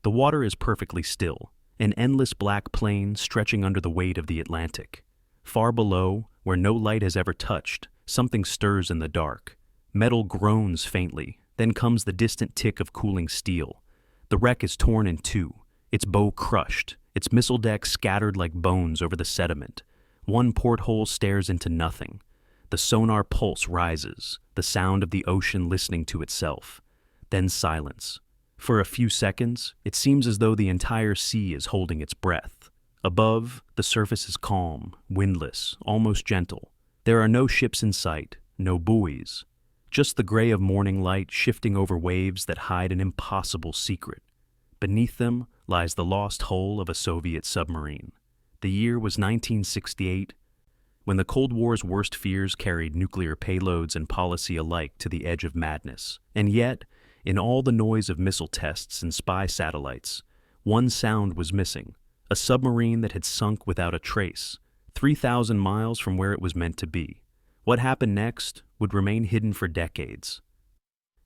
The water is perfectly still, an endless black plain stretching under the weight of the Atlantic. Far below, where no light has ever touched, something stirs in the dark. Metal groans faintly, then comes the distant tick of cooling steel. The wreck is torn in two, its bow crushed, its missile deck scattered like bones over the sediment. One porthole stares into nothing. The sonar pulse rises, the sound of the ocean listening to itself. Then silence. For a few seconds, it seems as though the entire sea is holding its breath. Above, the surface is calm, windless, almost gentle. There are no ships in sight, no buoys. Just the gray of morning light shifting over waves that hide an impossible secret. Beneath them lies the lost hull of a Soviet submarine. The year was 1968, when the Cold War's worst fears carried nuclear payloads and policy alike to the edge of madness. And yet, in all the noise of missile tests and spy satellites, one sound was missing: a submarine that had sunk without a trace, 3,000 miles from where it was meant to be. What happened next would remain hidden for decades.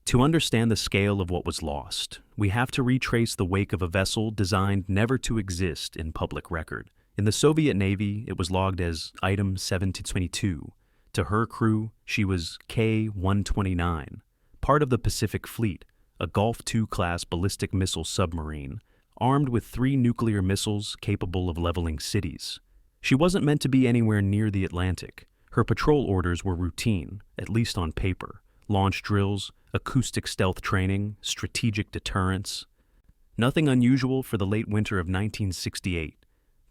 To understand the scale of what was lost, we have to retrace the wake of a vessel designed never to exist in public record. In the Soviet Navy, it was logged as Item 7-22. To her crew, she was K-129, part of the Pacific Fleet, a Gulf II-class ballistic missile submarine, armed with 3 nuclear missiles capable of leveling cities. She wasn't meant to be anywhere near the Atlantic. Her patrol orders were routine, at least on paper: launch drills, acoustic stealth training, strategic deterrence. Nothing unusual for the late winter of 1968.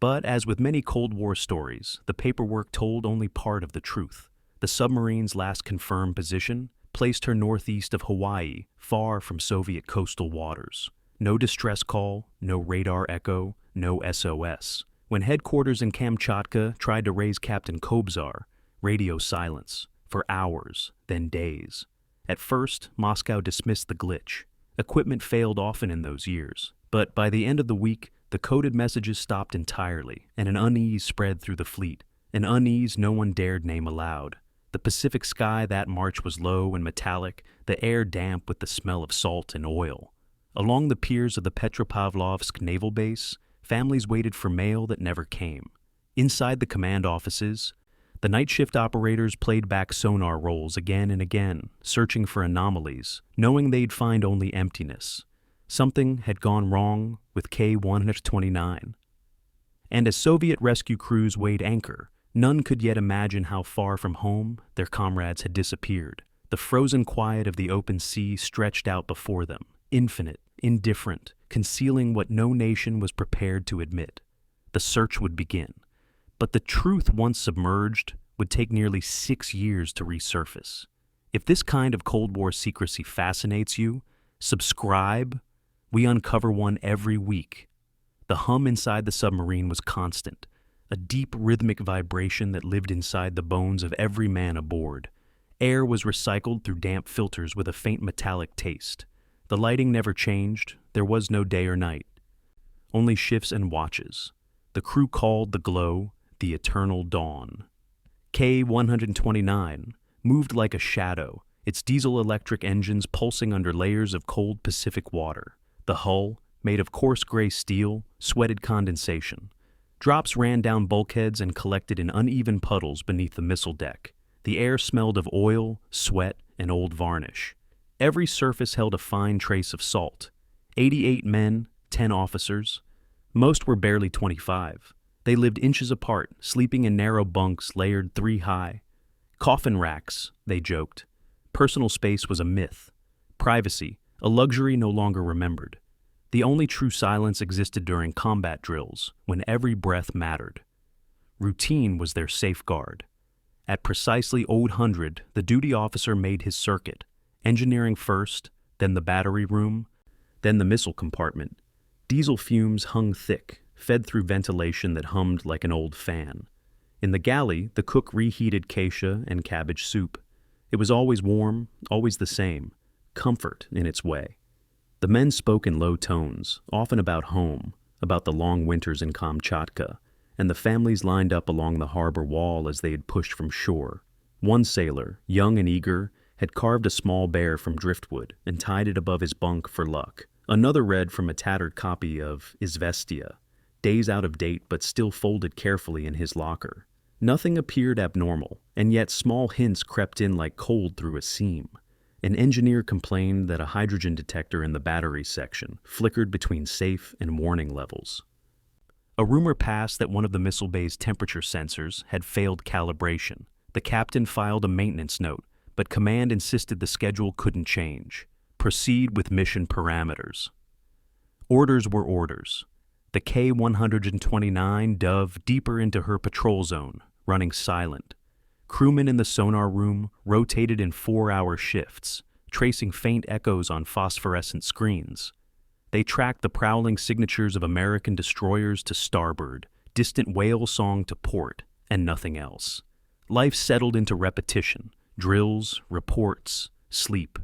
But as with many Cold War stories, the paperwork told only part of the truth. The submarine's last confirmed position placed her northeast of Hawaii, far from Soviet coastal waters. No distress call, no radar echo, no SOS. When headquarters in Kamchatka tried to raise Captain Kobzar, radio silence, for hours, then days. At first, Moscow dismissed the glitch. Equipment failed often in those years. But by the end of the week, the coded messages stopped entirely, and an unease spread through the fleet, an unease no one dared name aloud. The Pacific sky that March was low and metallic, the air damp with the smell of salt and oil. Along the piers of the Petropavlovsk naval base, families waited for mail that never came. Inside the command offices, the night shift operators played back sonar rolls again and again, searching for anomalies, knowing they'd find only emptiness. Something had gone wrong with K-129. And as Soviet rescue crews weighed anchor, none could yet imagine how far from home their comrades had disappeared. The frozen quiet of the open sea stretched out before them, infinite, indifferent, concealing what no nation was prepared to admit. The search would begin. But the truth, once submerged, would take nearly 6 years to resurface. If this kind of Cold War secrecy fascinates you, subscribe. We uncover one every week. The hum inside the submarine was constant, a deep rhythmic vibration that lived inside the bones of every man aboard. Air was recycled through damp filters with a faint metallic taste. The lighting never changed. There was no day or night, only shifts and watches. The crew called the glow the eternal dawn. K-129 moved like a shadow, its diesel-electric engines pulsing under layers of cold Pacific water. The hull, made of coarse gray steel, sweated condensation. Drops ran down bulkheads and collected in uneven puddles beneath the missile deck. The air smelled of oil, sweat, and old varnish. Every surface held a fine trace of salt. 88 men, 10 officers. Most were barely 25. They lived inches apart, sleeping in narrow bunks layered 3 high. Coffin racks, they joked. Personal space was a myth. Privacy, a luxury no longer remembered. The only true silence existed during combat drills, when every breath mattered. Routine was their safeguard. At precisely 0000, the duty officer made his circuit, engineering first, then the battery room, then the missile compartment. Diesel fumes hung thick, fed through ventilation that hummed like an old fan. In the galley, the cook reheated geisha and cabbage soup. It was always warm, always the same. Comfort in its way. The men spoke in low tones, often about home, about the long winters in Kamchatka, and the families lined up along the harbor wall as they had pushed from shore. One sailor, young and eager, had carved a small bear from driftwood and tied it above his bunk for luck. Another read from a tattered copy of Izvestia, days out of date but still folded carefully in his locker. Nothing appeared abnormal, and yet small hints crept in like cold through a seam. An engineer complained that a hydrogen detector in the battery section flickered between safe and warning levels. A rumor passed that one of the missile bay's temperature sensors had failed calibration. The captain filed a maintenance note, but command insisted the schedule couldn't change. Proceed with mission parameters. Orders were orders. The K-129 dove deeper into her patrol zone, running silent. Crewmen in the sonar room rotated in 4-hour shifts, tracing faint echoes on phosphorescent screens. They tracked the prowling signatures of American destroyers to starboard, distant whale song to port, and nothing else. Life settled into repetition, drills, reports, sleep.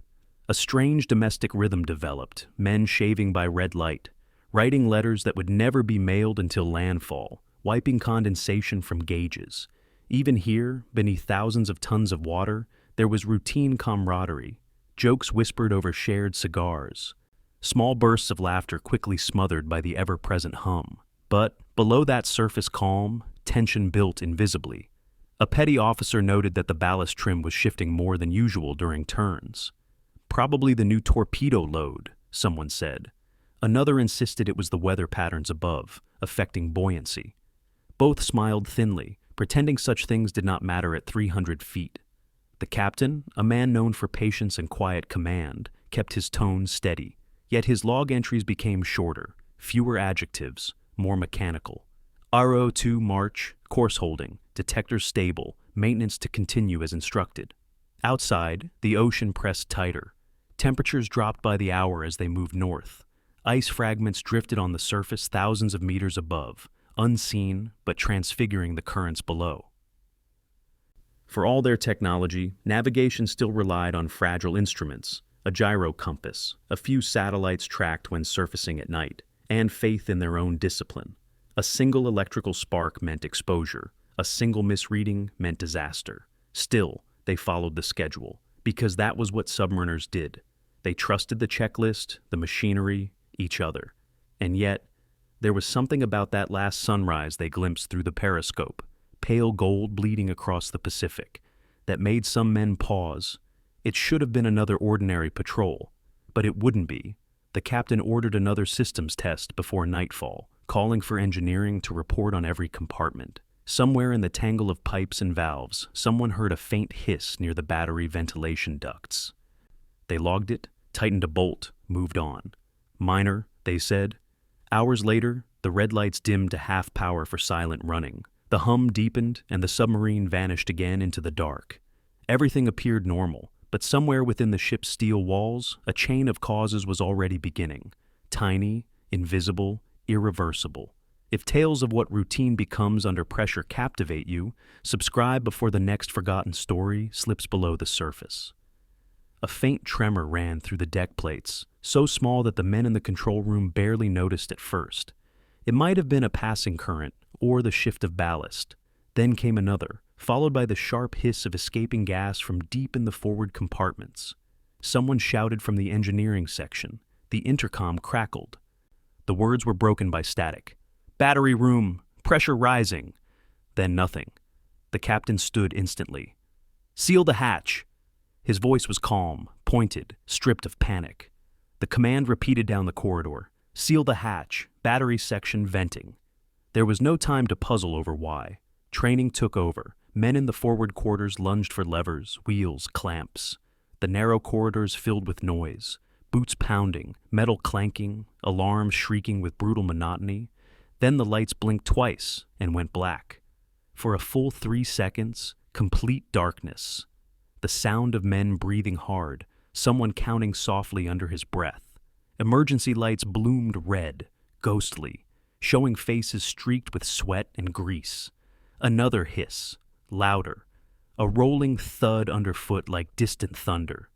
A strange domestic rhythm developed, men shaving by red light, writing letters that would never be mailed until landfall, wiping condensation from gauges. Even here, beneath thousands of tons of water, there was routine camaraderie, jokes whispered over shared cigars, small bursts of laughter quickly smothered by the ever-present hum. But below that surface calm, tension built invisibly. A petty officer noted that the ballast trim was shifting more than usual during turns. Probably the new torpedo load, someone said. Another insisted it was the weather patterns above, affecting buoyancy. Both smiled thinly, pretending such things did not matter at 300 feet. The captain, a man known for patience and quiet command, kept his tone steady, yet his log entries became shorter, fewer adjectives, more mechanical. RO2 march, course holding, detectors stable, maintenance to continue as instructed. Outside, the ocean pressed tighter. Temperatures dropped by the hour as they moved north. Ice fragments drifted on the surface thousands of meters above, unseen but transfiguring the currents below. For all their technology, navigation still relied on fragile instruments, a gyro compass, a few satellites tracked when surfacing at night, and faith in their own discipline. A single electrical spark meant exposure, a single misreading meant disaster. Still, they followed the schedule, because that was what submariners did. They trusted the checklist, the machinery, each other. And yet, there was something about that last sunrise they glimpsed through the periscope, pale gold bleeding across the Pacific, that made some men pause. It should have been another ordinary patrol, but it wouldn't be. The captain ordered another systems test before nightfall, calling for engineering to report on every compartment. Somewhere in the tangle of pipes and valves, someone heard a faint hiss near the battery ventilation ducts. They logged it, tightened a bolt, moved on. Minor, they said. Hours later, the red lights dimmed to half power for silent running. The hum deepened, and the submarine vanished again into the dark. Everything appeared normal, but somewhere within the ship's steel walls, a chain of causes was already beginning. Tiny, invisible, irreversible. If tales of what routine becomes under pressure captivate you, subscribe before the next forgotten story slips below the surface. A faint tremor ran through the deck plates, so small that the men in the control room barely noticed at first. It might have been a passing current, or the shift of ballast. Then came another, followed by the sharp hiss of escaping gas from deep in the forward compartments. Someone shouted from the engineering section. The intercom crackled. The words were broken by static. "Battery room! Pressure rising!" Then nothing. The captain stood instantly. "Seal the hatch!" His voice was calm, pointed, stripped of panic. The command repeated down the corridor. "Seal the hatch, battery section venting." There was no time to puzzle over why. Training took over. Men in the forward quarters lunged for levers, wheels, clamps. The narrow corridors filled with noise, boots pounding, metal clanking, alarms shrieking with brutal monotony. Then the lights blinked twice and went black. For a full 3 seconds, complete darkness. The sound of men breathing hard, someone counting softly under his breath. Emergency lights bloomed red, ghostly, showing faces streaked with sweat and grease. Another hiss, louder, a rolling thud underfoot like distant thunder.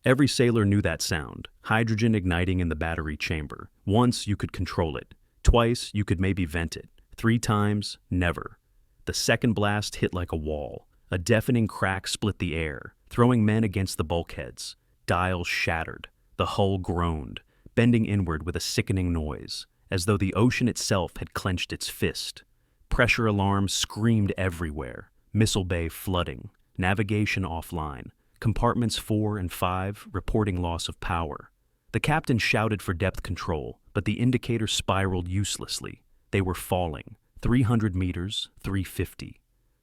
Every sailor knew that sound, hydrogen igniting in the battery chamber. Once you could control it. Twice you could maybe vent it. 3 times, never. The second blast hit like a wall. A deafening crack split the air, throwing men against the bulkheads. Dials shattered. The hull groaned. bending inward with a sickening noise, as though the ocean itself had clenched its fist. Pressure alarms screamed everywhere, missile bay flooding, navigation offline, compartments 4 and 5 reporting loss of power. The captain shouted for depth control, but the indicator spiraled uselessly. They were falling, 300 meters, 350.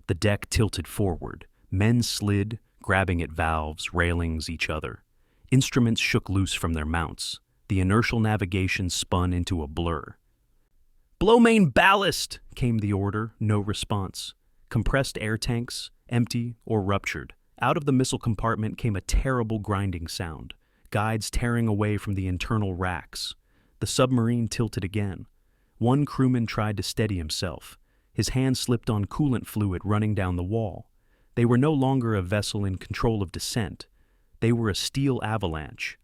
The deck tilted forward. Men slid, grabbing at valves, railings, each other. Instruments shook loose from their mounts. The inertial navigation spun into a blur. "Blow main ballast!" came the order, no response. Compressed air tanks, empty or ruptured. Out of the missile compartment came a terrible grinding sound, guides tearing away from the internal racks. The submarine tilted again. One crewman tried to steady himself. His hand slipped on coolant fluid running down the wall. They were no longer a vessel in control of descent. They were a steel avalanche.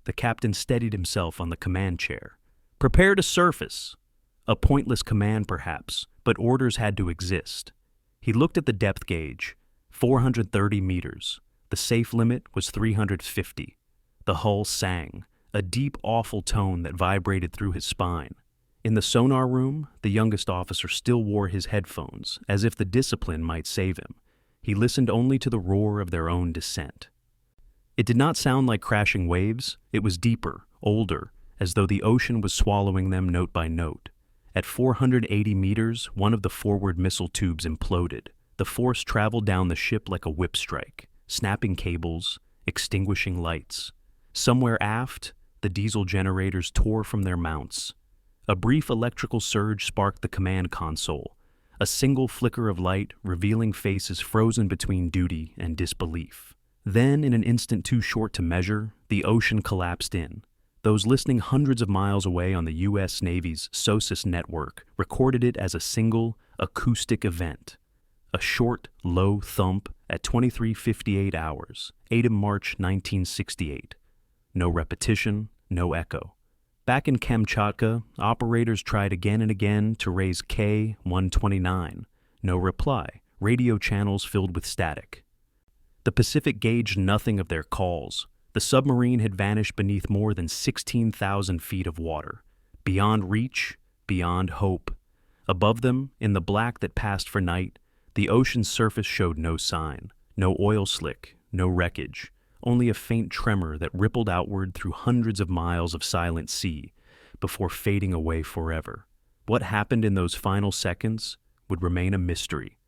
The captain steadied himself on the command chair. "Prepare to surface." A pointless command, perhaps, but orders had to exist. He looked at the depth gauge, 430 meters. The safe limit was 350. The hull sang, a deep, awful tone that vibrated through his spine. In the sonar room, the youngest officer still wore his headphones, as if the discipline might save him. He listened only to the roar of their own descent. It did not sound like crashing waves. It was deeper, older, as though the ocean was swallowing them note by note. At 480 meters, one of the forward missile tubes imploded. The force traveled down the ship like a whip strike, snapping cables, extinguishing lights. Somewhere aft, the diesel generators tore from their mounts. A brief electrical surge sparked the command console, a single flicker of light revealing faces frozen between duty and disbelief. Then, in an instant too short to measure, the ocean collapsed in. Those listening hundreds of miles away on the U.S. Navy's SOSUS network recorded it as a single, acoustic event. A short, low thump at 23:58 hours, 8 March 1968. No repetition, no echo. Back in Kamchatka, operators tried again and again to raise K-129. No reply, radio channels filled with static. The Pacific gauged nothing of their calls. The submarine had vanished beneath more than 16,000 feet of water. Beyond reach, beyond hope. Above them, in the black that passed for night, the ocean's surface showed no sign. No oil slick, no wreckage. Only a faint tremor that rippled outward through hundreds of miles of silent sea before fading away forever. What happened in those final seconds would remain a mystery.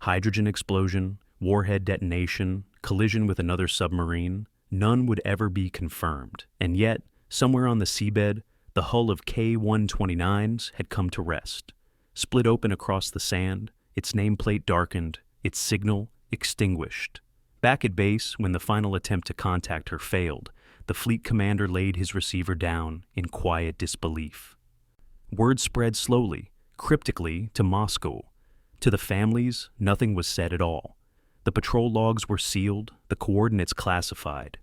Hydrogen explosion, warhead detonation, collision with another submarine, none would ever be confirmed. And yet, somewhere on the seabed, the hull of K-129s had come to rest. Split open across the sand, its nameplate darkened, its signal extinguished. Back at base, when the final attempt to contact her failed, the fleet commander laid his receiver down in quiet disbelief. Word spread slowly, cryptically, to Moscow. To the families, nothing was said at all. The patrol logs were sealed, the coordinates classified.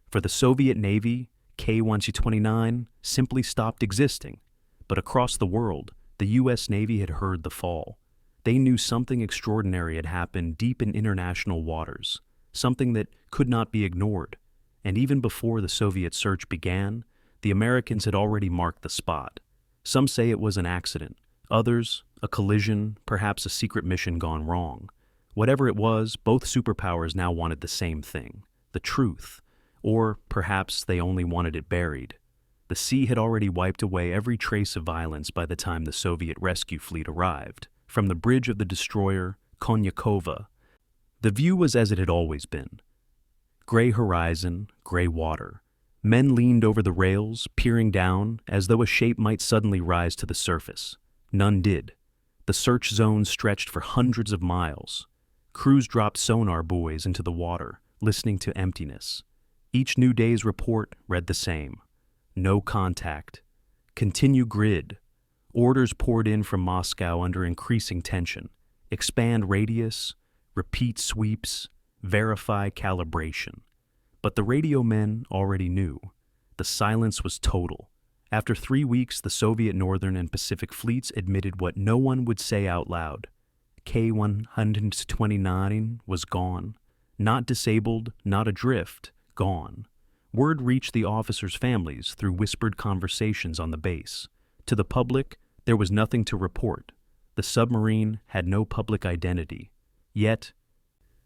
For the Soviet Navy, K-129 simply stopped existing. But across the world, the U.S. Navy had heard the fall. They knew something extraordinary had happened deep in international waters. Something that could not be ignored. And even before the Soviet search began, the Americans had already marked the spot. Some say it was an accident. Others, a collision, perhaps a secret mission gone wrong. Whatever it was, both superpowers now wanted the same thing, the truth. Or perhaps they only wanted it buried. The sea had already wiped away every trace of violence by the time the Soviet rescue fleet arrived. From the bridge of the destroyer, Konyakova, the view was as it had always been. Gray horizon, gray water. Men leaned over the rails, peering down, as though a shape might suddenly rise to the surface. None did. The search zone stretched for hundreds of miles. Crews dropped sonar buoys into the water, listening to emptiness. Each new day's report read the same. No contact. Continue grid. Orders poured in from Moscow under increasing tension. Expand radius. Repeat sweeps, verify calibration. But the radio men already knew. The silence was total. After 3 weeks, the Soviet Northern and Pacific fleets admitted what no one would say out loud. K-129 was gone. Not disabled, not adrift, gone. Word reached the officers' families through whispered conversations on the base. To the public, there was nothing to report. The submarine had no public identity. Yet,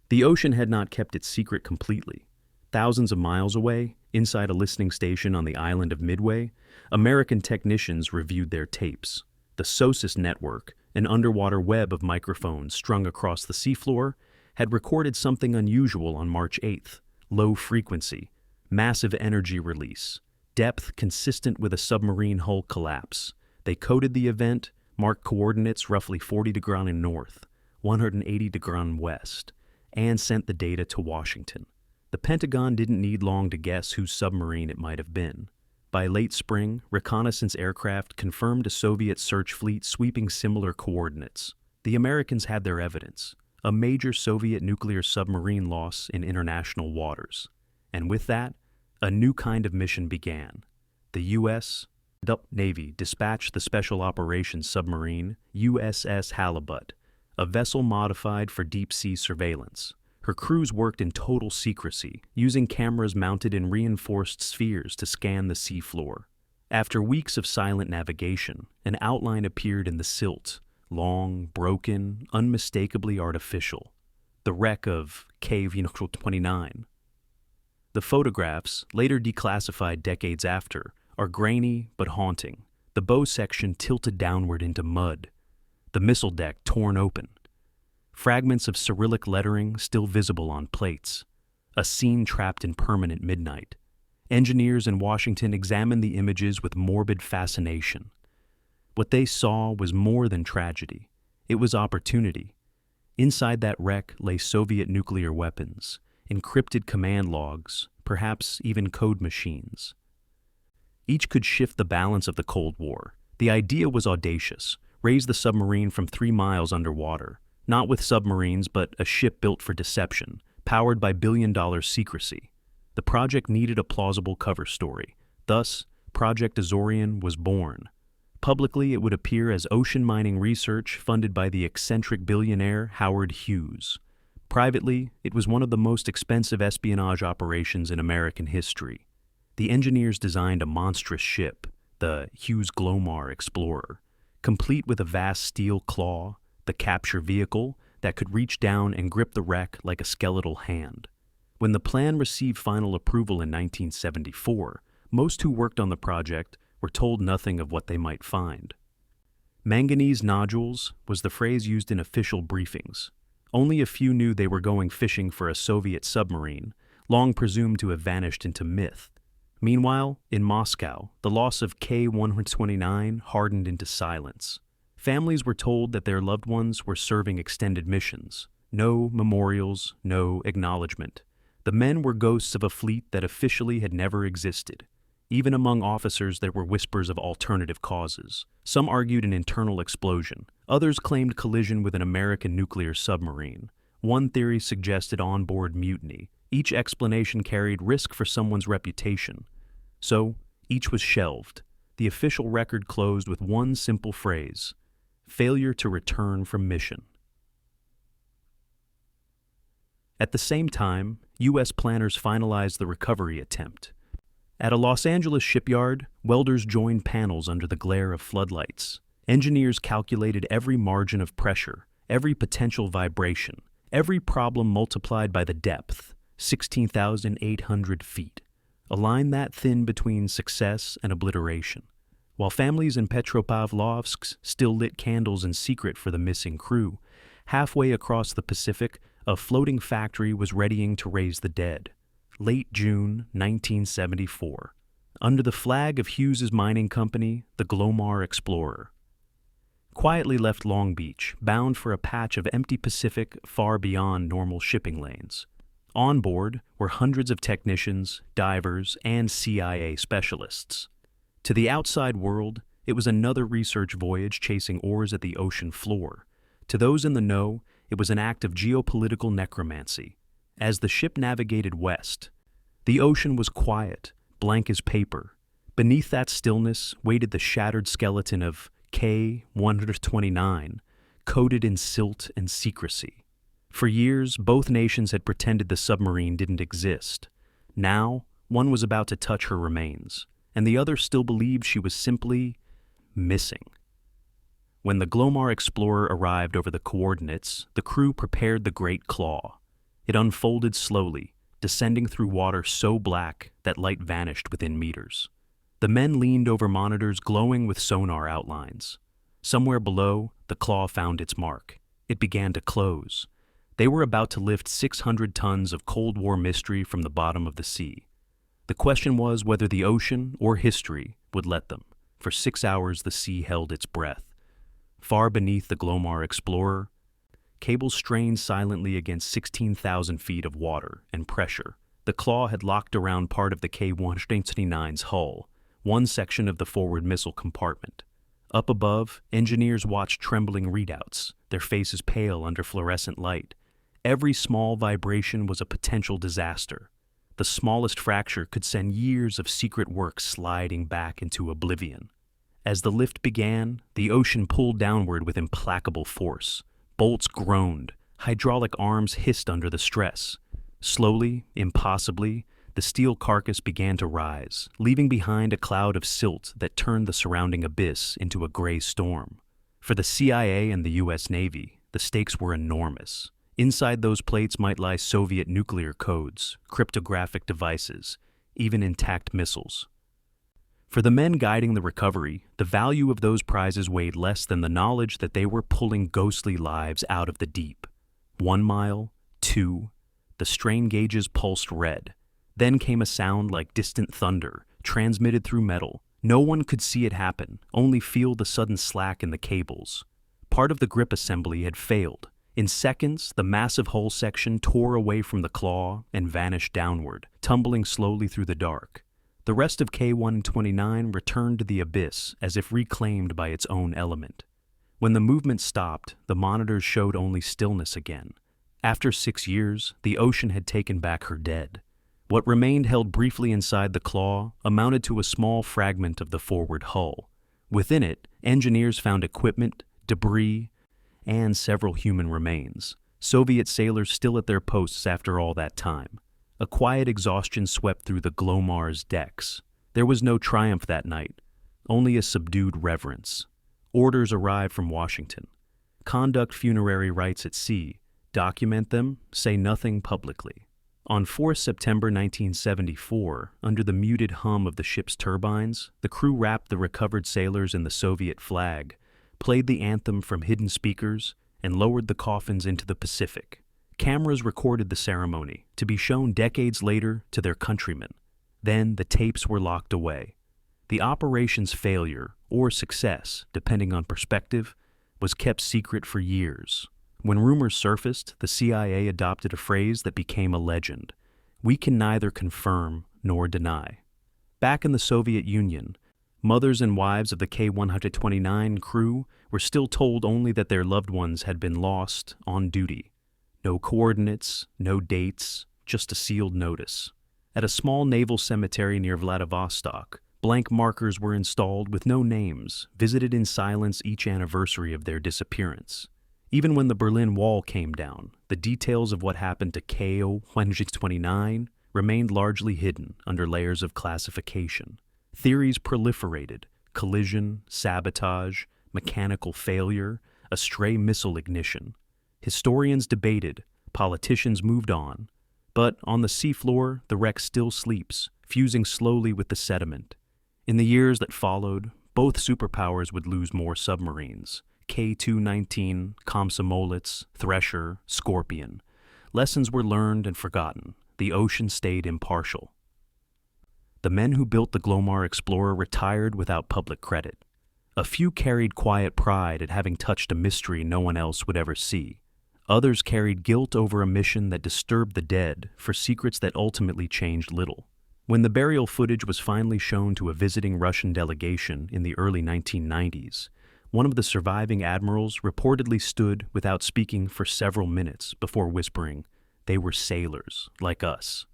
the ocean had not kept its secret completely. Thousands of miles away, inside a listening station on the island of Midway, American technicians reviewed their tapes. The SOSIS network, an underwater web of microphones strung across the seafloor, had recorded something unusual on March 8th. Low frequency, massive energy release, depth consistent with a submarine hull collapse. They coded the event, marked coordinates roughly 40 degrees north, 180 degrees west, and sent the data to Washington. The Pentagon didn't need long to guess whose submarine it might have been. By late spring, reconnaissance aircraft confirmed a Soviet search fleet sweeping similar coordinates. The Americans had their evidence, a major Soviet nuclear submarine loss in international waters. And with that, a new kind of mission began. The U.S. Navy dispatched the Special Operations Submarine USS Halibut, a vessel modified for deep-sea surveillance. Her crews worked in total secrecy, using cameras mounted in reinforced spheres to scan the seafloor. After weeks of silent navigation, an outline appeared in the silt, long, broken, unmistakably artificial. The wreck of K-219. The photographs, later declassified decades after, are grainy but haunting. The bow section tilted downward into mud. The missile deck torn open. Fragments of Cyrillic lettering still visible on plates. A scene trapped in permanent midnight. Engineers in Washington examined the images with morbid fascination. What they saw was more than tragedy. It was opportunity. Inside that wreck lay Soviet nuclear weapons, encrypted command logs, perhaps even code machines. Each could shift the balance of the Cold War. The idea was audacious. Raise the submarine from 3 miles underwater. Not with submarines, but a ship built for deception, powered by billion-dollar secrecy. The project needed a plausible cover story. Thus, Project Azorian was born. Publicly, it would appear as ocean mining research funded by the eccentric billionaire Howard Hughes. Privately, it was one of the most expensive espionage operations in American history. The engineers designed a monstrous ship, the Hughes Glomar Explorer, complete with a vast steel claw, the capture vehicle that could reach down and grip the wreck like a skeletal hand. When the plan received final approval in 1974, most who worked on the project were told nothing of what they might find. Manganese nodules was the phrase used in official briefings. Only a few knew they were going fishing for a Soviet submarine, long presumed to have vanished into myth. Meanwhile, in Moscow, the loss of K-129 hardened into silence. Families were told that their loved ones were serving extended missions. No memorials, no acknowledgement. The men were ghosts of a fleet that officially had never existed. Even among officers, there were whispers of alternative causes. Some argued an internal explosion. Others claimed collision with an American nuclear submarine. One theory suggested onboard mutiny. Each explanation carried risk for someone's reputation. So, each was shelved. The official record closed with one simple phrase: failure to return from mission. At the same time, U.S. planners finalized the recovery attempt. At a Los Angeles shipyard, welders joined panels under the glare of floodlights. Engineers calculated every margin of pressure, every potential vibration, every problem multiplied by the depth, 16,800 feet. A line that thin between success and obliteration. While families in Petropavlovsk still lit candles in secret for the missing crew, halfway across the Pacific, a floating factory was readying to raise the dead. Late June 1974, under the flag of Hughes's mining company, the Glomar Explorer. Quietly left Long Beach, bound for a patch of empty Pacific far beyond normal shipping lanes. On board were hundreds of technicians, divers, and CIA specialists. To the outside world, it was another research voyage chasing oars at the ocean floor. To those in the know, it was an act of geopolitical necromancy. As the ship navigated west, the ocean was quiet, blank as paper. Beneath that stillness waited the shattered skeleton of K-129, coated in silt and secrecy. For years, both nations had pretended the submarine didn't exist. Now, One was about to touch her remains, and the other still believed she was simply missing. When the Glomar Explorer arrived over the coordinates, the crew prepared the Great Claw. It unfolded slowly, descending through water so black that light vanished within meters. The men leaned over monitors glowing with sonar outlines. Somewhere below, the claw found its mark. It began to close. They were about to lift 600 tons of Cold War mystery from the bottom of the sea. The question was whether the ocean or history would let them. For 6 hours, the sea held its breath. Far beneath the Glomar Explorer, cables strained silently against 16,000 feet of water and pressure. The claw had locked around part of the K-219's hull, one section of the forward missile compartment. Up above, engineers watched trembling readouts, their faces pale under fluorescent light. Every small vibration was a potential disaster. The smallest fracture could send years of secret work sliding back into oblivion. As the lift began, the ocean pulled downward with implacable force. Bolts groaned, hydraulic arms hissed under the stress. Slowly, impossibly, the steel carcass began to rise, leaving behind a cloud of silt that turned the surrounding abyss into a gray storm. For the CIA and the U.S. Navy, the stakes were enormous. Inside those plates might lie Soviet nuclear codes, cryptographic devices, even intact missiles. For the men guiding the recovery, the value of those prizes weighed less than the knowledge that they were pulling ghostly lives out of the deep. 1 mile, 2, the strain gauges pulsed red. Then came a sound like distant thunder, transmitted through metal. No one could see it happen, only feel the sudden slack in the cables. Part of the grip assembly had failed. In seconds, the massive hull section tore away from the claw and vanished downward, tumbling slowly through the dark. The rest of K-129 returned to the abyss as if reclaimed by its own element. When the movement stopped, the monitors showed only stillness again. After 6 years, the ocean had taken back her dead. What remained held briefly inside the claw amounted to a small fragment of the forward hull. Within it, engineers found equipment, debris, and several human remains. Soviet sailors still at their posts after all that time. A quiet exhaustion swept through the Glomar's decks. There was no triumph that night, only a subdued reverence. Orders arrived from Washington. Conduct funerary rites at sea, document them, say nothing publicly. On 4 September 1974, under the muted hum of the ship's turbines, the crew wrapped the recovered sailors in the Soviet flag, played the anthem from hidden speakers, and lowered the coffins into the Pacific. Cameras recorded the ceremony, to be shown decades later to their countrymen. Then the tapes were locked away. The operation's failure, or success, depending on perspective, was kept secret for years. When rumors surfaced, the CIA adopted a phrase that became a legend. We can neither confirm nor deny. Back in the Soviet Union, mothers and wives of the K-129 crew were still told only that their loved ones had been lost on duty. No coordinates, no dates, just a sealed notice. At a small naval cemetery near Vladivostok, blank markers were installed with no names, visited in silence each anniversary of their disappearance. Even when the Berlin Wall came down, the details of what happened to K-129 remained largely hidden under layers of classification. Theories proliferated: collision, sabotage, mechanical failure, a stray missile ignition. Historians debated, politicians moved on. But on the seafloor, the wreck still sleeps, fusing slowly with the sediment. In the years that followed, both superpowers would lose more submarines. K-219, Komsomolets, Thresher, Scorpion. Lessons were learned and forgotten. The ocean stayed impartial. The men who built the Glomar Explorer retired without public credit. A few carried quiet pride at having touched a mystery no one else would ever see. Others carried guilt over a mission that disturbed the dead for secrets that ultimately changed little. When the burial footage was finally shown to a visiting Russian delegation in the early 1990s, one of the surviving admirals reportedly stood without speaking for several minutes before whispering, "They were sailors, like us."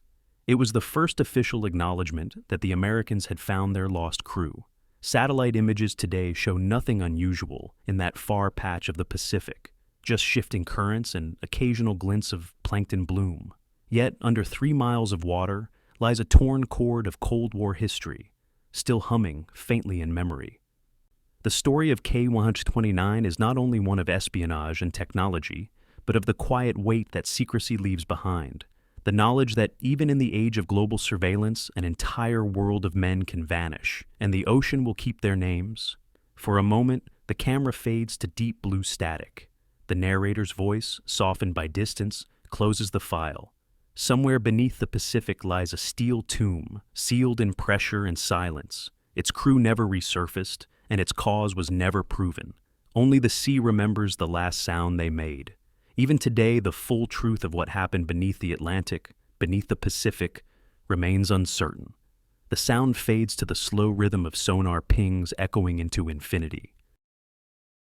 It was the first official acknowledgement that the Americans had found their lost crew. Satellite images today show nothing unusual in that far patch of the Pacific, just shifting currents and occasional glints of plankton bloom. Yet, under 3 miles of water, lies a torn cord of Cold War history, still humming faintly in memory. The story of K-129 is not only one of espionage and technology, but of the quiet weight that secrecy leaves behind, the knowledge that even in the age of global surveillance, an entire world of men can vanish, and the ocean will keep their names. For a moment, the camera fades to deep blue static. The narrator's voice, softened by distance, closes the file. Somewhere beneath the Pacific lies a steel tomb, sealed in pressure and silence. Its crew never resurfaced, and its cause was never proven. Only the sea remembers the last sound they made. Even today, the full truth of what happened beneath the Atlantic, beneath the Pacific, remains uncertain. The sound fades to the slow rhythm of sonar pings echoing into infinity.